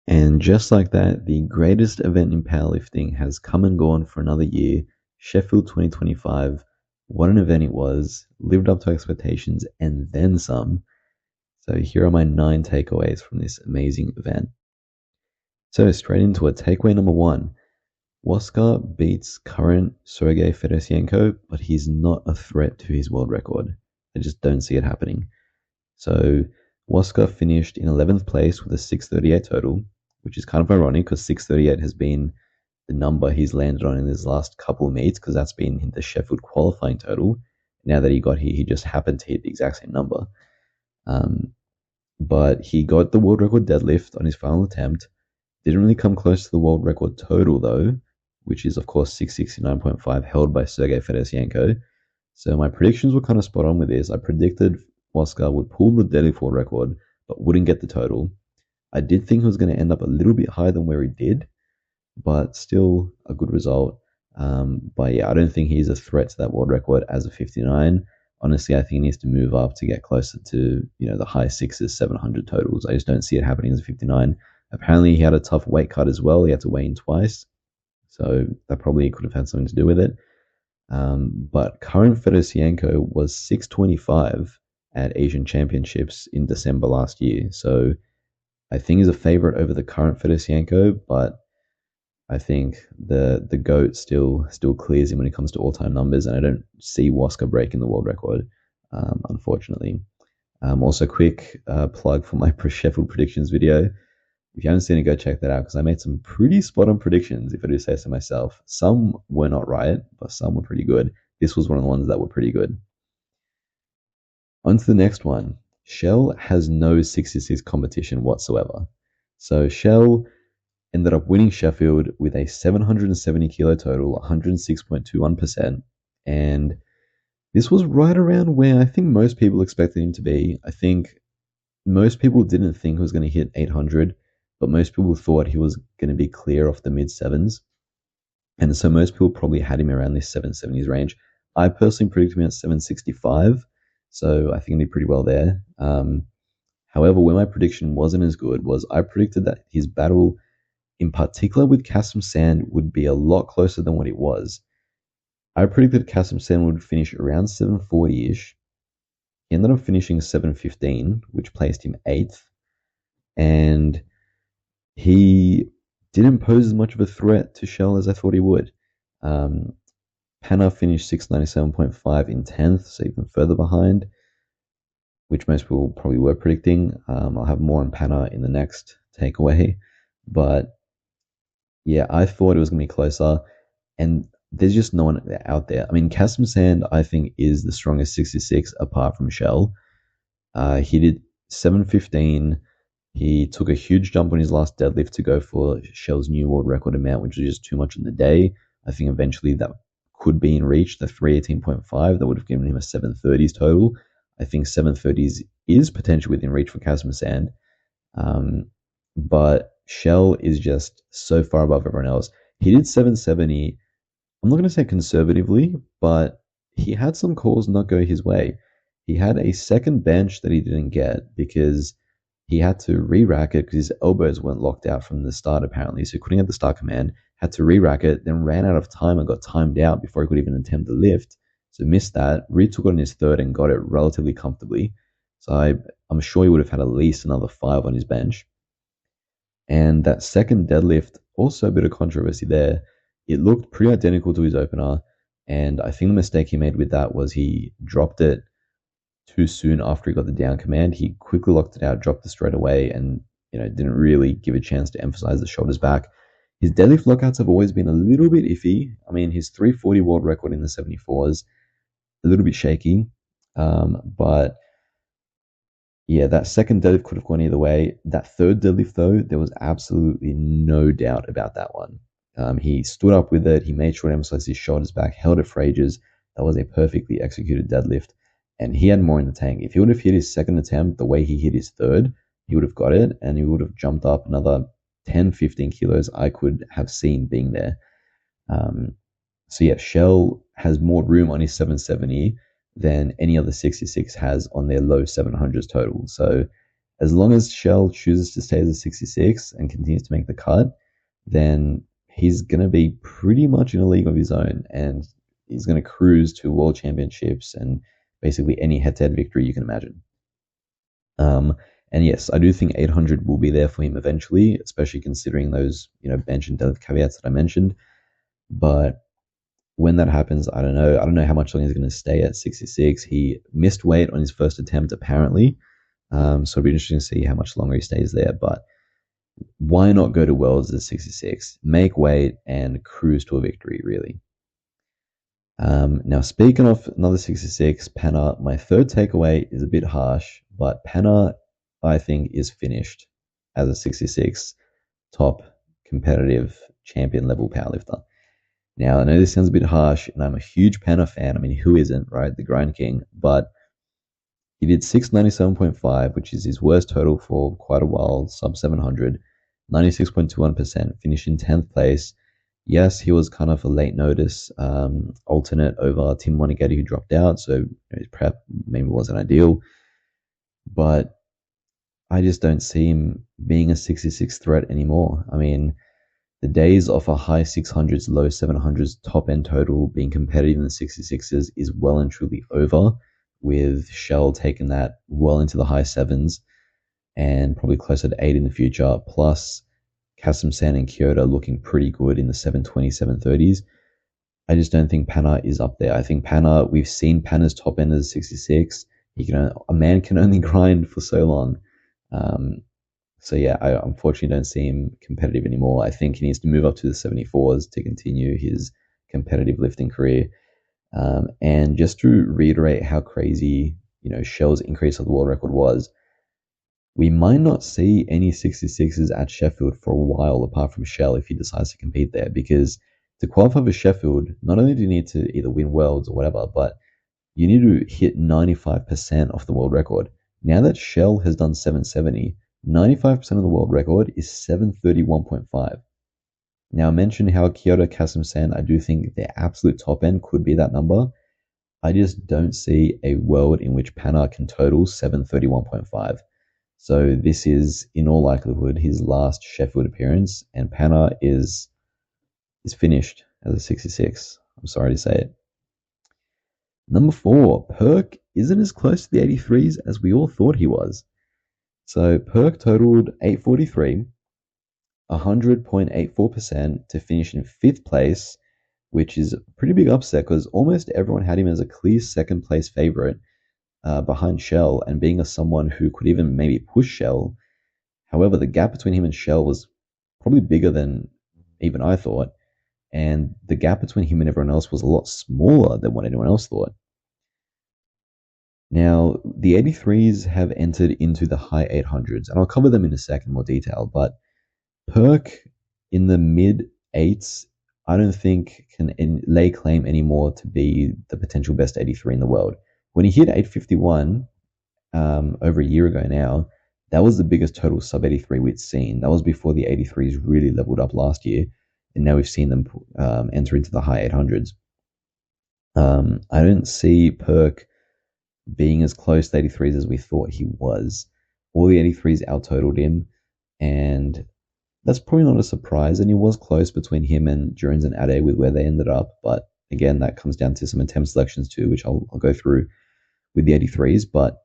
And just like that, the greatest event in powerlifting has come and gone for another year. Sheffield 2025. What an event it was. Lived up to expectations and then some. So here are my 9 takeaways from this amazing event. So straight into it. Takeaway number 1. Wascar beats current Sergey Fedosienko, but he's not a threat to his world record. I just don't see it happening. So Wascar finished in 11th place with a 638 total, which is kind of ironic because 638 has been the number he's landed on in his last couple of meets because that's been the Sheffield qualifying total. Now that he got here, he just happened to hit the exact same number. But he got the world record deadlift on his final attempt. Didn't really come close to the world record total though, which is of course 669.5 held by Sergey Fedosienko. So my predictions were kind of spot on with this. I predicted Wascar would pull the deadlift world record, but wouldn't get the total. I did think he was going to end up a little bit higher than where he did, but still a good result. But yeah, I don't think he's a threat to that world record as a 59. Honestly, I think he needs to move up to get closer to the high sixes, 700 totals. I just don't see it happening as a 59. Apparently, he had a tough weight cut as well. He had to weigh in twice, so that probably could have had something to do with it. But current Fedosienko was 625 at Asian Championships in December last year. So I think he's a favorite over the current Fedosienko, but I think the GOAT still clears him when it comes to all-time numbers, and I don't see Wascar breaking the world record, unfortunately. Also, quick plug for my Sheffield predictions video. If you haven't seen it, go check that out because I made some pretty spot-on predictions, if I do say so myself. Some were not right, but some were pretty good. This was one of the ones that were pretty good. On to the next one. Kjell has no 66 competition whatsoever. So Kjell ended up winning Sheffield with a 770 kilo total, 106.21%. And this was right around where I think most people expected him to be. I think most people didn't think he was going to hit 800, but most people thought he was going to be clear off the mid sevens. And so most people probably had him around this 770s range. I personally predicted him at 765, so I think he did pretty well there. However, where my prediction wasn't as good was I predicted that his battle, in particular with Kasim Sand, would be a lot closer than what it was. I predicted Kasim Sand would finish around 740-ish. He ended up finishing 715, which placed him 8th. And he didn't pose as much of a threat to Kjell as I thought he would. Pana finished 697.5 in 10th, so even further behind, which most people probably were predicting. I'll have more on Pana in the next takeaway. But yeah, I thought it was going to be closer, and there's just no one out there. I mean, Kasim Sand, I think, is the strongest 66 apart from Kjell. He did 715. He took a huge jump on his last deadlift to go for Kjell's new world record amount, which was just too much in the day. I think eventually that could be in reach, the 318.5. That would have given him a 730s total. I think 730s is potentially within reach for Kasim Sand. But Kjell is just so far above everyone else. He did 770. I'm not going to say conservatively, but he had some calls not go his way. He had a second bench that he didn't get because he had to re-rack it because his elbows weren't locked out from the start apparently, so he couldn't get the start command, had to re-rack it, then ran out of time and got timed out before he could even attempt the lift, so missed that, retook it on his third and got it relatively comfortably. So I'm sure he would have had at least another 5 on his bench. And that second deadlift, also a bit of controversy there. It looked pretty identical to his opener, and I think the mistake he made with that was he dropped it too soon after he got the down command. He quickly locked it out, dropped it straight away, and didn't really give a chance to emphasize the shoulders back. His deadlift lockouts have always been a little bit iffy. I mean, his 340 world record in the 74s, a little bit shaky, but yeah, that second deadlift could have gone either way. That third deadlift, though, there was absolutely no doubt about that one. He stood up with it. He made sure to emphasize his shoulders back, held it for ages. That was a perfectly executed deadlift. And he had more in the tank. If he would have hit his second attempt the way he hit his third, he would have got it, and he would have jumped up another 10, 15 kilos I could have seen being there. So yeah, Kjell has more room on his 770 than any other 66 has on their low 700s total. So As long as Kjell chooses to stay as a 66 and continues to make the cut, then he's going to be pretty much in a league of his own, and he's going to cruise to world championships and basically any head-to-head victory you can imagine. And yes, I do think 800 will be there for him eventually, especially considering those bench and deadlift caveats that I mentioned. But when that happens, I don't know. I don't know how much longer he's going to stay at 66. He missed weight on his first attempt, apparently. So it'll be interesting to see how much longer he stays there. But why not go to Worlds at 66, make weight, and cruise to a victory, really? Now, speaking of another 66, Pana, my third takeaway is a bit harsh, but Pana, I think, is finished as a 66 top competitive champion level powerlifter. Now, I know this sounds a bit harsh, and I'm a huge Pana fan. I mean, who isn't, right? The Grind King. But he did 697.5, which is his worst total for quite a while, sub 700, 96.21%, finished in 10th place. Yes, he was kind of a late notice alternate over Tim Monaghetti, who dropped out, so his prep maybe wasn't ideal. But I just don't see him being a 66 threat anymore. I mean, the days of a high 600s, low 700s top end total being competitive in the 66s is well and truly over, with Kjell taking that well into the high 7s and probably closer to 8 in the future, plus Kasim-san and Kyoto looking pretty good in the 720, 730s. I just don't think Pana is up there. I think Pana, we've seen Pana's top end as 66. A man can only grind for so long. So yeah, I unfortunately don't see him competitive anymore. I think he needs to move up to the 74s to continue his competitive lifting career. And just to reiterate how crazy, Kjell's increase of the world record was, we might not see any 66s at Sheffield for a while, apart from Kjell, if he decides to compete there, because to qualify for Sheffield, not only do you need to either win worlds or whatever, but you need to hit 95% of the world record. Now that Kjell has done 770, 95% of the world record is 731.5. Now, I mentioned how Kyoto Kasim-san, I do think the absolute top end could be that number. I just don't see a world in which Pana can total 731.5. So this is, in all likelihood, his last Sheffield appearance, and Pana is finished as a 66. I'm sorry to say it. Number 4, Perk isn't as close to the 83s as we all thought he was. So Perk totaled 843, 100.84% to finish in 5th place, which is a pretty big upset because almost everyone had him as a clear second place favorite behind Kjell, and being someone who could even maybe push Kjell. However, the gap between him and Kjell was probably bigger than even I thought, and the gap between him and everyone else was a lot smaller than what anyone else thought. Now, the 83s have entered into the high 800s, and I'll cover them in a second in more detail, but Perk in the mid 8s, I don't think can lay claim anymore to be the potential best 83 in the world. When he hit 851 over a year ago now, that was the biggest total sub 83 we'd seen. That was before the 83s really leveled up last year, and now we've seen them enter into the high 800s. I don't see Perk being as close to 83s as we thought he was. All the 83s out-totaled him, and that's probably not a surprise, and he was close between him and Jones and Ade with where they ended up, but again, that comes down to some attempt selections too, which I'll go through with the 83s, but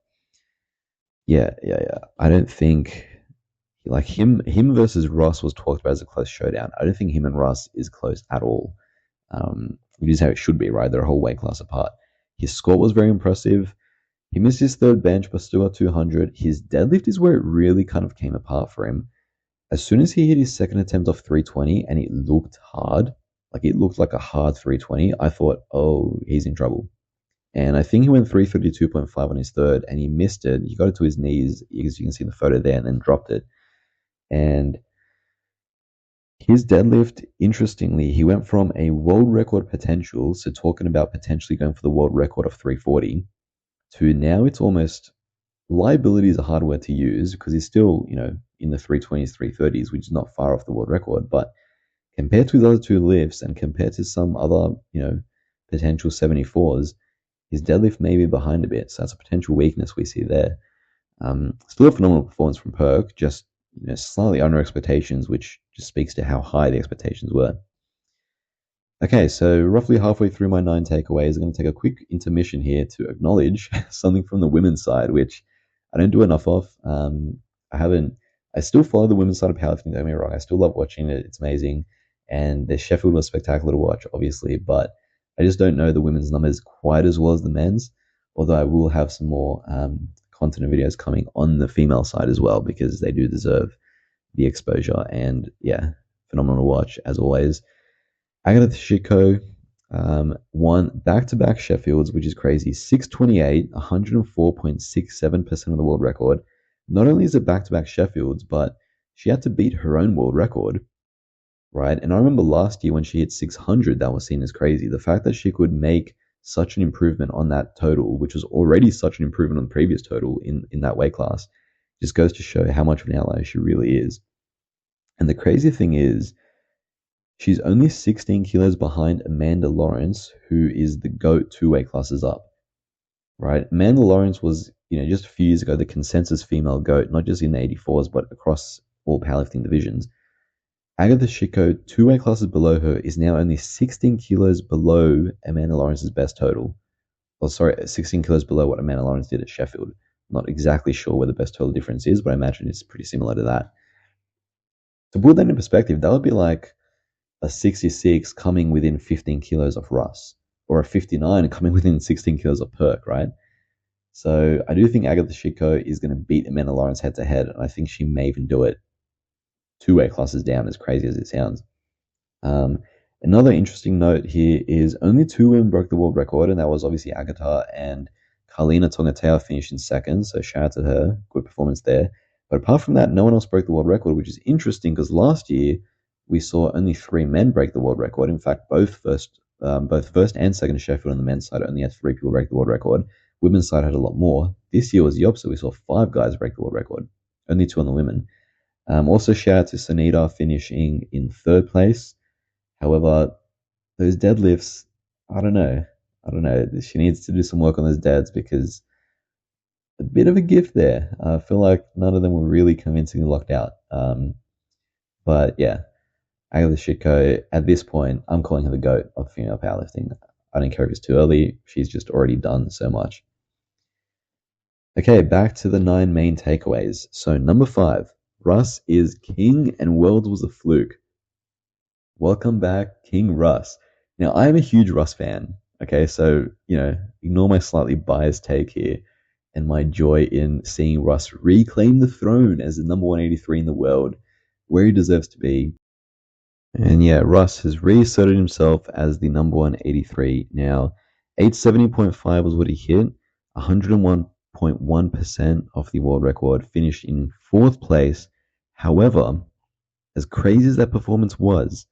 yeah. I don't think, like, him versus Russ was talked about as a close showdown. I don't think him and Russ is close at all, which is how it should be, right? They're a whole weight class apart. His score was very impressive. He missed his third bench, but still got 200. His deadlift is where it really kind of came apart for him. As soon as he hit his second attempt off 320 and it looked hard, like it looked like a hard 320, I thought, oh, he's in trouble. And I think he went 332.5 on his third, and he missed it. He got it to his knees, as you can see in the photo there, and then dropped it. And his deadlift, interestingly, he went from a world record potential, so talking about potentially going for the world record of 340, to now it's almost, liability is a hard word to use because he's still, in the 320s, 330s, which is not far off the world record. But compared to the other two lifts and compared to some other, potential 74s, his deadlift may be behind a bit. So that's a potential weakness we see there. Still a phenomenal performance from Perk, just slightly under expectations, which just speaks to how high the expectations were. Okay, so roughly halfway through my 9 takeaways, I'm going to take a quick intermission here to acknowledge something from the women's side, which I don't do enough of. I haven't. I still follow the women's side of powerlifting. Don't get me wrong. I still love watching it. It's amazing, and the Sheffield was spectacular to watch, obviously. But I just don't know the women's numbers quite as well as the men's. Although I will have some more content and videos coming on the female side as well because they do deserve the exposure. And yeah, phenomenal to watch as always. Agata Sitko won back-to-back Sheffields, which is crazy. 628, 104.67% of the world record. Not only is it back-to-back Sheffields, but she had to beat her own world record, right? And I remember last year when she hit 600, that was seen as crazy. The fact that she could make such an improvement on that total, which was already such an improvement on the previous total in that weight class, just goes to show how much of an outlier she really is. And the crazy thing is, she's only 16 kilos behind Amanda Lawrence, who is the GOAT 2 weight classes up, right? Amanda Lawrence was, just a few years ago, the consensus female GOAT, not just in the 84s, but across all powerlifting divisions. Agata Sitko, 2 weight classes below her, is now only 16 kilos below Amanda Lawrence's best total. 16 kilos below what Amanda Lawrence did at Sheffield. Not exactly sure where the best total difference is, but I imagine it's pretty similar to that. To put that in perspective, that would be like a 66 coming within 15 kilos of Russ, or a 59 coming within 16 kilos of Perk, right? So I do think Agata Sitko is going to beat Amanda Lawrence head to head, and I think she may even do it 2 weight classes down, as crazy as it sounds. Another interesting note here is only 2 women broke the world record, and that was obviously Agata and Carlina Tongatea finished in second, so shout out to her. Good performance there. But apart from that, no one else broke the world record, which is interesting because last year we saw only 3 men break the world record. In fact, both first and second Sheffield on the men's side only had 3 people break the world record. Women's side had a lot more. This year was the opposite. We saw 5 guys break the world record, only 2 on the women. Also, shout out to Sunita finishing in 3rd place. However, those deadlifts, I don't know. She needs to do some work on those deads because a bit of a gift there. I feel like none of them were really convincingly locked out. But yeah, Agata Sitko, at this point, I'm calling her the GOAT of female powerlifting. I don't care if it's too early. She's just already done so much. Okay, back to the 9 main takeaways. So number 5, Russ is king and Worlds was a fluke. Welcome back, King Russ. Now, I am a huge Russ fan. Okay, so, ignore my slightly biased take here and my joy in seeing Russ reclaim the throne as the number 183 in the world, where he deserves to be. And yeah, Russ has reasserted himself as the number 183. Now, 870.5 was what he hit, 101.1% of the world record, finished in 4th place. However, as crazy as that performance was,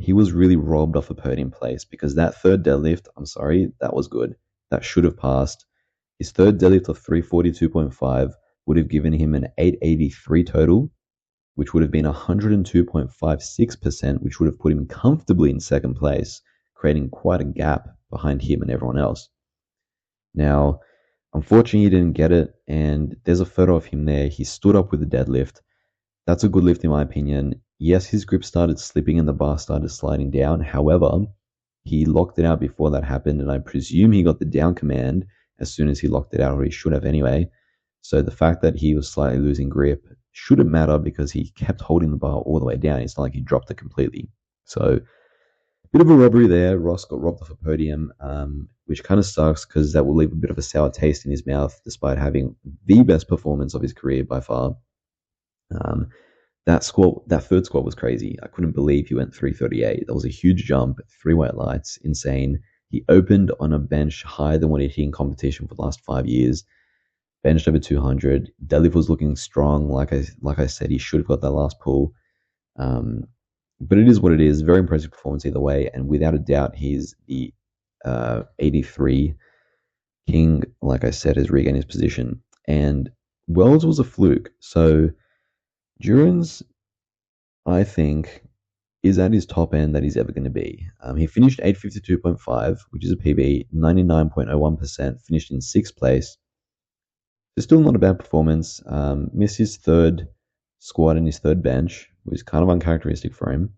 he was really robbed off a podium place because that 3rd deadlift, I'm sorry, that was good. That should have passed. His 3rd deadlift of 342.5 would have given him an 883 total, which would have been 102.56%, which would have put him comfortably in 2nd place, creating quite a gap behind him and everyone else. Now, unfortunately, he didn't get it, and there's a photo of him there. He stood up with the deadlift. That's a good lift in my opinion. Yes, his grip started slipping and the bar started sliding down. However, he locked it out before that happened, and I presume he got the down command as soon as he locked it out, or he should have anyway. So the fact that he was slightly losing grip shouldn't matter because he kept holding the bar all the way down. It's not like he dropped it completely. So a bit of a robbery there. Ross got robbed off a podium, which kind of sucks because that will leave a bit of a sour taste in his mouth despite having the best performance of his career by far. That 3rd squat was crazy. I couldn't believe he went 338. That was a huge jump, 3 white lights, insane. He opened on a bench higher than what he'd hit in competition for the last 5 years. Benched over 200. Deadlift was looking strong. Like I said, he should have got that last pull. But it is what it is. Very impressive performance either way. And without a doubt, he's the 83 king. Like I said, has regained his position. And Worlds was a fluke. So Duran's, I think, is at his top end that he's ever going to be. He finished 852.5, which is a PB, 99.01%, finished in 6th place. It's still not a bad performance. Missed his third squad and his third bench, which is kind of uncharacteristic for him.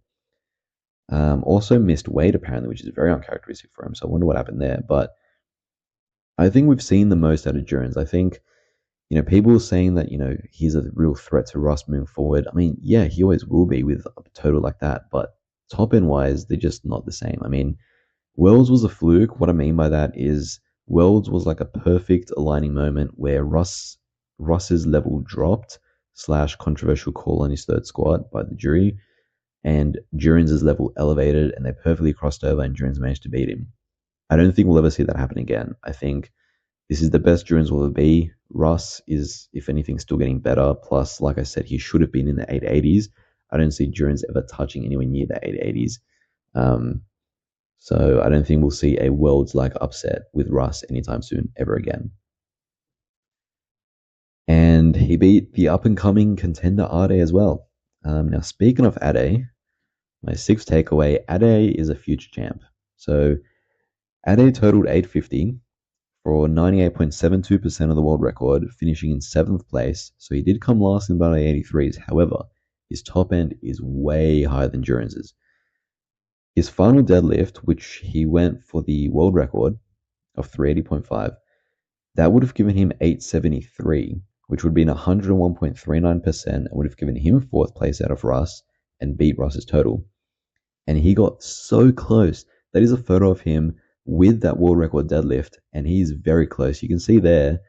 Also missed weight apparently, which is very uncharacteristic for him. So I wonder what happened there. But I think we've seen the most out of Jones. I think people are saying that he's a real threat to Russ moving forward. I mean, yeah, he always will be with a total like that. But top end wise, they're just not the same. I mean, Worlds was a fluke. What I mean by that is Worlds was like a perfect aligning moment where Russ's level dropped slash controversial call on his third squad by the jury, and Duran's level elevated, and they perfectly crossed over, and Duran's managed to beat him. I don't think we'll ever see that happen again. I think this is the best Duran's will ever be. Russ is, if anything, still getting better. Plus, like I said, he should have been in the 880s. I don't see Duran's ever touching anywhere near the 880s. So I don't think we'll see a worlds like upset with Russ anytime soon, ever again. And he beat the up and coming contender Ade as well. Now, speaking of Ade, my sixth takeaway, Ade is a future champ. So Ade totaled 850 for 98.72% of the world record, finishing in seventh place. So he did come last in about 83s. However, his top end is way higher than Duran's. His final deadlift, which he went for the world record of 380.5, that would have given him 873, which would have been 101.39% and would have given him fourth place out of Russ and beat Russ's total. And he got so close. That is a photo of him with that world record deadlift, and he's very close. You can see there,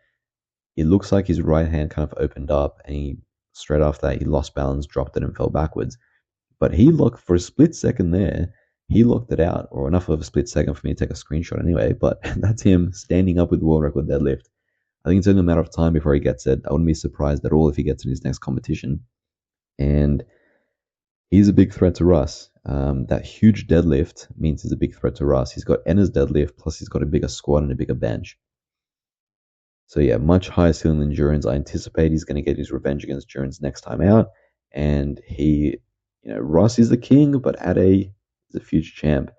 it looks like his right hand kind of opened up, and straight after that, he lost balance, dropped it, and fell backwards. But he locked for a split second there. He locked it out, or enough of a split second for me to take a screenshot anyway. But that's him standing up with the world record deadlift. I think it's only a matter of time before he gets it. I wouldn't be surprised at all if he gets in his next competition. And he's a big threat to Russ. That huge deadlift means he's a big threat to Russ. He's got Enna's deadlift, plus he's got a bigger squat and a bigger bench. So yeah, much higher ceiling than Duran's. I anticipate he's going to get his revenge against Duran's next time out. And Russ is the king, but Ade is a future champ.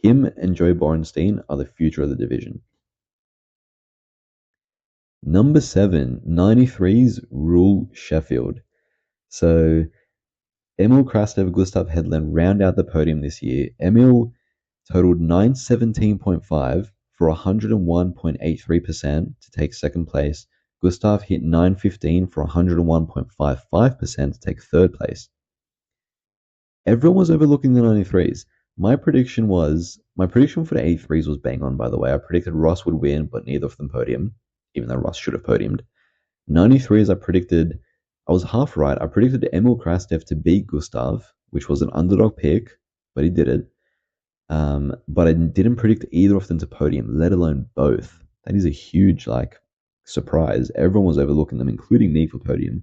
Him and Joe Borenstein are the future of the division. Number 7, 93s rule Sheffield. So Emil Krastev, Gustav Hedlund round out the podium this year. Emil totaled 917.5 for 101.83% to take second place. Gustav hit 915 for 101.55% to take third place. Everyone was overlooking the 93s. My prediction for the 83s was bang on, by the way. I predicted Russ would win, but neither of them podiumed, even though Russ should have podiumed. 93s, I was half right. I predicted Emil Krastev to beat Gustav, which was an underdog pick, but he did it. But I didn't predict either of them to podium, let alone both. That is a huge, surprise. Everyone was overlooking them, including me, for podium.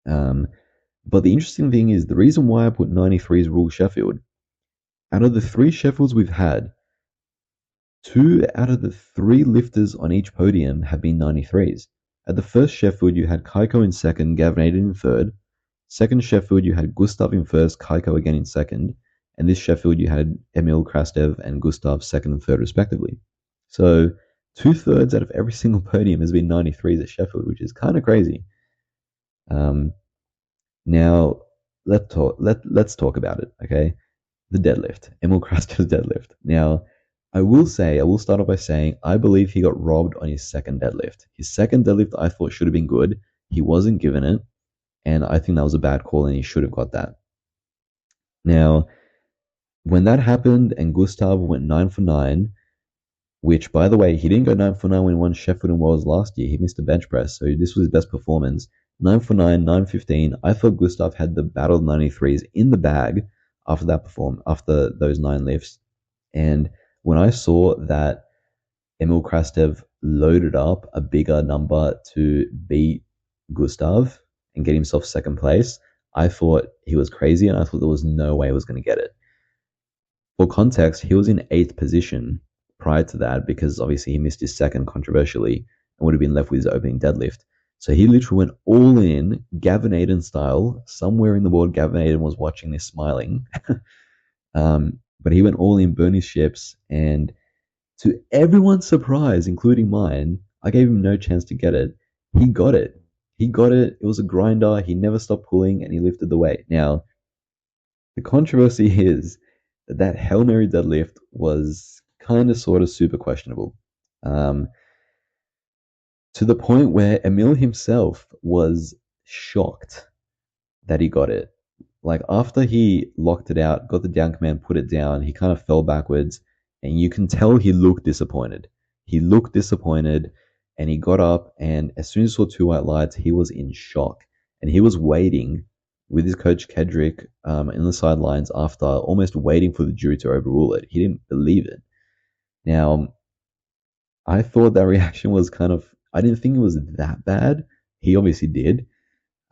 But the interesting thing is, the reason why I put 93s rule Sheffield, out of the 3 Sheffields we've had, 2 out of the 3 lifters on each podium have been 93s. At the first Sheffield, you had Kaiko in second, Gavin Aiden in third. Second Sheffield, you had Gustav in first, Kaiko again in second. And this Sheffield, you had Emil Krastev and Gustav second and third, respectively. So 2/3 out of every single podium has been 93s at Sheffield, which is kind of crazy. Now, let's talk about it, okay? The deadlift, Emil Krastev's deadlift. Now, I will start off by saying, I believe he got robbed on his second deadlift. His second deadlift I thought should have been good. He wasn't given it, and I think that was a bad call, and he should have got that. Now, when that happened and Gustav went 9 for 9, which, by the way, he didn't go 9 for 9 when he won Sheffield and Worlds last year. He missed a bench press, so this was his best performance. 9 for 9, 915. I thought Gustav had the battle of 93s in the bag after those 9 lifts. And when I saw that Emil Krastev loaded up a bigger number to beat Gustav and get himself second place, I thought he was crazy, and I thought there was no way he was going to get it. For context, he was in 8th position prior to that because obviously he missed his second controversially and would have been left with his opening deadlift. So he literally went all in, Gavin Aiden style. Somewhere in the world, Gavin Aiden was watching this smiling. But he went all in, burned his ships, and to everyone's surprise, including mine, I gave him no chance to get it. He got it. He got it. It was a grinder. He never stopped pulling and he lifted the weight. Now, the controversy is that that Hail Mary deadlift was kind of sort of super questionable. Um, to the point where Emil himself was shocked that he got it. Like after he locked it out, got the down command, put it down, he kind of fell backwards, and you can tell he looked disappointed. He looked disappointed, and he got up, and as soon as he saw two white lights, he was in shock, and he was waiting with his coach Kedrick in the sidelines after almost waiting for the jury to overrule it. He didn't believe it. Now, I thought that reaction was kind of. I didn't think it was that bad. He obviously did.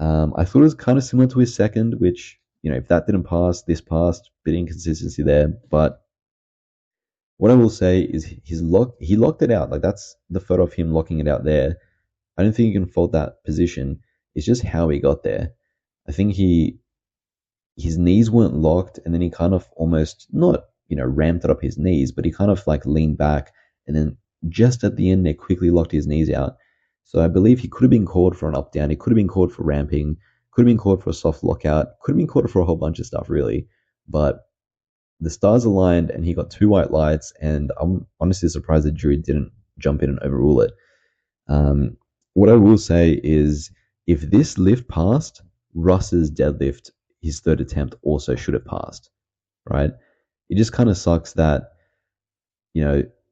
I thought it was kind of similar to his second, which, if that didn't pass, this passed, bit of inconsistency there. But what I will say is he locked it out. Like that's the photo of him locking it out there. I don't think you can fault that position. It's just how he got there. I think his knees weren't locked, and then he kind of almost not ramped it up his knees, but he kind of like leaned back, and then just at the end they quickly locked his knees out. So I believe he could have been called for an up down. He could have been called for ramping. Could have been called for a soft lockout. Could have been called for a whole bunch of stuff really, but the stars aligned and he got two white lights, and I'm honestly surprised the jury didn't jump in and overrule it. What I will say is if this lift passed, Russ's deadlift, his third attempt, also should have passed, right? It just kind of sucks that,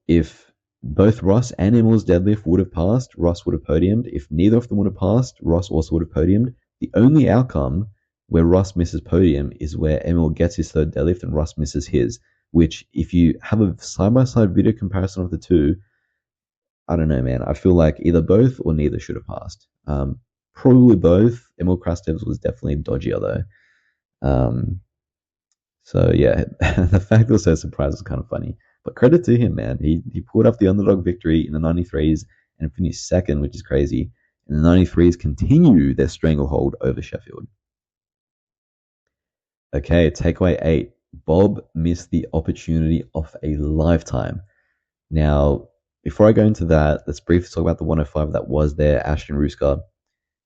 if both Russ and Emil's deadlift would have passed, Russ would have podiumed. If neither of them would have passed, Russ also would have podiumed. The only outcome where Russ misses podium is where Emil gets his third deadlift and Russ misses his, which if you have a side-by-side video comparison of the two, I don't know, man. I feel like either both or neither should have passed. Probably both. Emil Krastev's was definitely dodgier though. So yeah, the fact that was so surprised was kind of funny. But credit to him, man. He pulled off the underdog victory in the 93s and finished second, which is crazy. And the 93s continue their stranglehold over Sheffield. Okay, takeaway 8. Bobb missed the opportunity of a lifetime. Now, before I go into that, let's briefly talk about the 105 that was there, Ashton Ruska.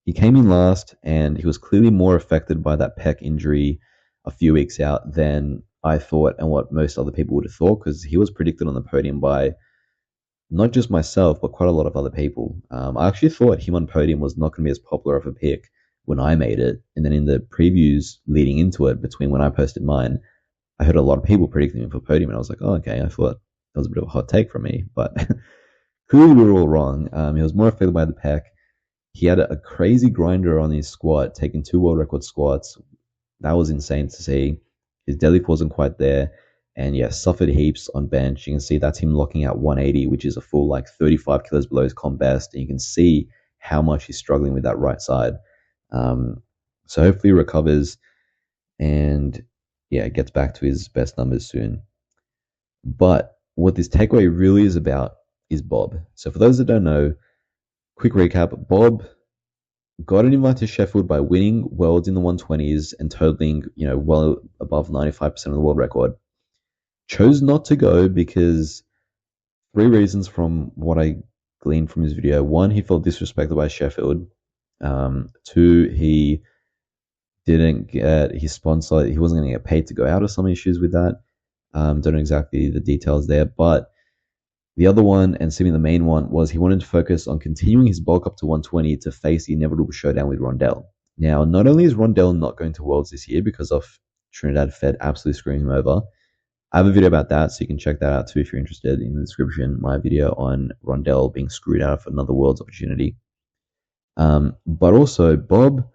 He came in last, and he was clearly more affected by that pec injury a few weeks out than I thought and what most other people would have thought, because he was predicted on the podium by not just myself, but quite a lot of other people. I actually thought him on podium was not going to be as popular of a pick when I made it. And then in the previews leading into it, between when I posted mine, I heard a lot of people predicting him for podium, and I was like, oh, okay, I thought that was a bit of a hot take from me. But clearly we were all wrong. He was more affected by the pec. He had a crazy grinder on his squat, taking 2 world record squats. That was insane to see. His deadlift wasn't quite there. And yeah, suffered heaps on bench. You can see that's him locking out 180, which is a full 35 kilos below his comp best. And you can see how much he's struggling with that right side. So hopefully he recovers and yeah, gets back to his best numbers soon. But what this takeaway really is about is Bobb. So for those that don't know, quick recap, Bobb got an invite to Sheffield by winning worlds in the 120s and totaling, well above 95% of the world record. Chose not to go because 3 reasons from what I gleaned from his video. 1, he felt disrespected by Sheffield. 2, he didn't get his sponsor. He wasn't going to get paid to go out, or some issues with that. Don't know exactly the details there, but the other one, and seeming the main one, was he wanted to focus on continuing his bulk up to 120 to face the inevitable showdown with Rondell. Now, not only is Rondell not going to Worlds this year because of Trinidad Fed absolutely screwing him over, I have a video about that, so you can check that out too if you're interested. In the description, my video on Rondell being screwed out of another Worlds opportunity. But also, Bobb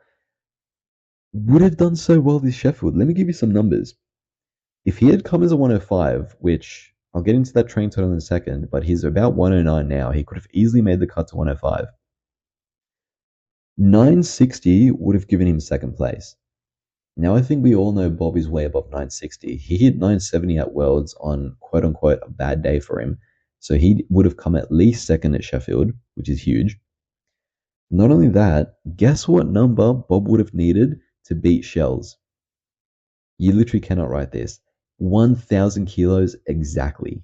would have done so well this Sheffield. Let me give you some numbers. If he had come as a 105, which I'll get into that train total in a second, but he's about 109 now. He could have easily made the cut to 105. 960 would have given him second place. Now, I think we all know Bobb is way above 960. He hit 970 at Worlds on quote-unquote a bad day for him. So he would have come at least second at Sheffield, which is huge. Not only that, guess what number Bobb would have needed to beat Kjell's? You literally cannot write this. 1,000 kilos exactly,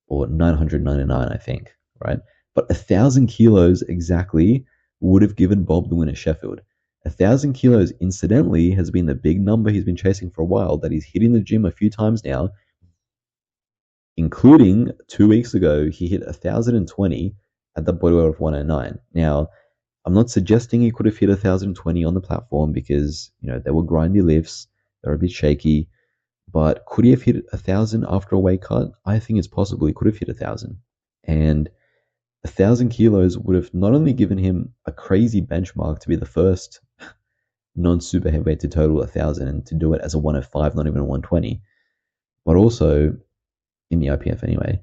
or 999, I think, right? But 1,000 kilos exactly would have given Bobb the win at Sheffield. 1,000 kilos, incidentally, has been the big number he's been chasing for a while, that he's hitting the gym a few times now, including 2 weeks ago, he hit 1,020 at the bodyweight of 109. Now, I'm not suggesting he could have hit 1,020 on the platform because, there were grindy lifts, they were a bit shaky, but could he have hit 1,000 after a weight cut? I think it's possible he could have hit 1,000. And 1,000 kilos would have not only given him a crazy benchmark to be the first non-super heavyweight to total 1,000 and to do it as a 105, not even a 120, but also, in the IPF anyway,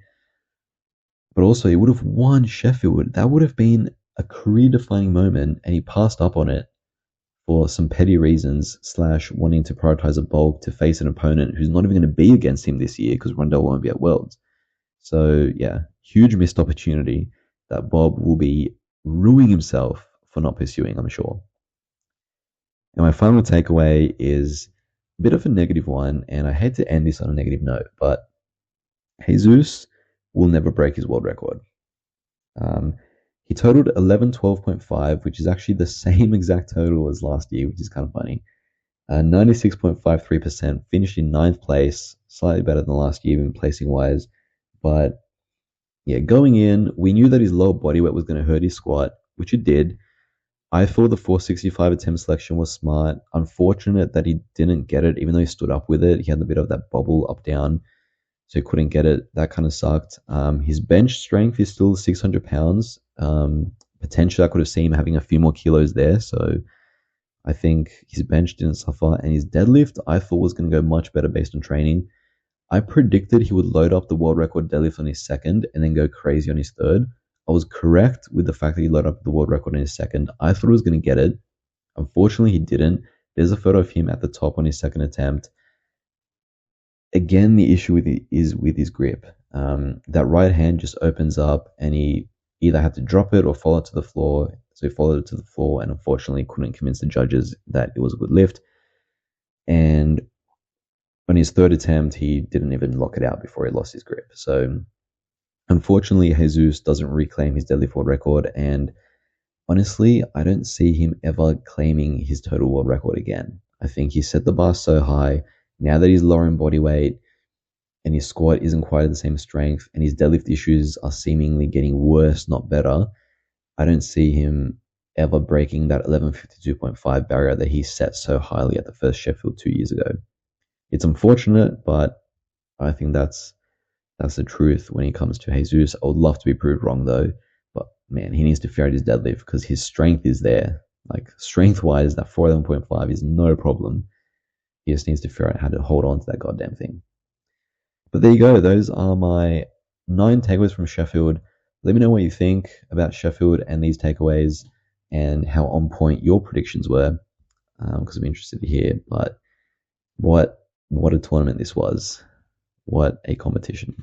but also he would have won Sheffield. That would have been a career-defining moment, and he passed up on it for some petty reasons, / wanting to prioritize a bulk to face an opponent who's not even going to be against him this year because Rondell won't be at Worlds. So, yeah, huge missed opportunity that Bobb will be ruining himself for not pursuing, I'm sure. And my final takeaway is a bit of a negative one, and I hate to end this on a negative note, but Jesus will never break his world record. He totaled 1112.5, which is actually the same exact total as last year, which is kind of funny. 96.53%, finished in 9th place, slightly better than last year in placing wise. But yeah, going in, we knew that his low body weight was going to hurt his squat, which it did. I thought the 465 attempt selection was smart. Unfortunate that he didn't get it, even though he stood up with it. He had a bit of that bobble up down, so he couldn't get it. That kind of sucked. His bench strength is still 600 pounds. Potentially, I could have seen him having a few more kilos there. So I think his bench didn't suffer. And his deadlift, I thought was going to go much better based on training. I predicted he would load up the world record deadlift on his second and then go crazy on his third. I was correct with the fact that he loaded up the world record on his second. I thought he was going to get it. Unfortunately, he didn't. There's a photo of him at the top on his second attempt. Again, the issue is with his grip. That right hand just opens up, and he either had to drop it or fall it to the floor. So he followed it to the floor, and unfortunately couldn't convince the judges that it was a good lift. And on his third attempt, he didn't even lock it out before he lost his grip. So unfortunately, Jesus doesn't reclaim his deadlift world record, and honestly, I don't see him ever claiming his total world record again. I think he set the bar so high. Now that he's lowering body weight and his squat isn't quite at the same strength and his deadlift issues are seemingly getting worse, not better, I don't see him ever breaking that 1152.5 barrier that he set so highly at the first Sheffield 2 years ago. It's unfortunate, but I think that's the truth when it comes to Jesus. I would love to be proved wrong though, but man, he needs to figure out his deadlift because his strength is there. Like strength-wise, that 411.5 is no problem. He just needs to figure out how to hold on to that goddamn thing. But there you go. Those are my 9 takeaways from Sheffield. Let me know what you think about Sheffield and these takeaways and how on point your predictions were, because I'm interested to hear. But what a tournament this was. What a competition.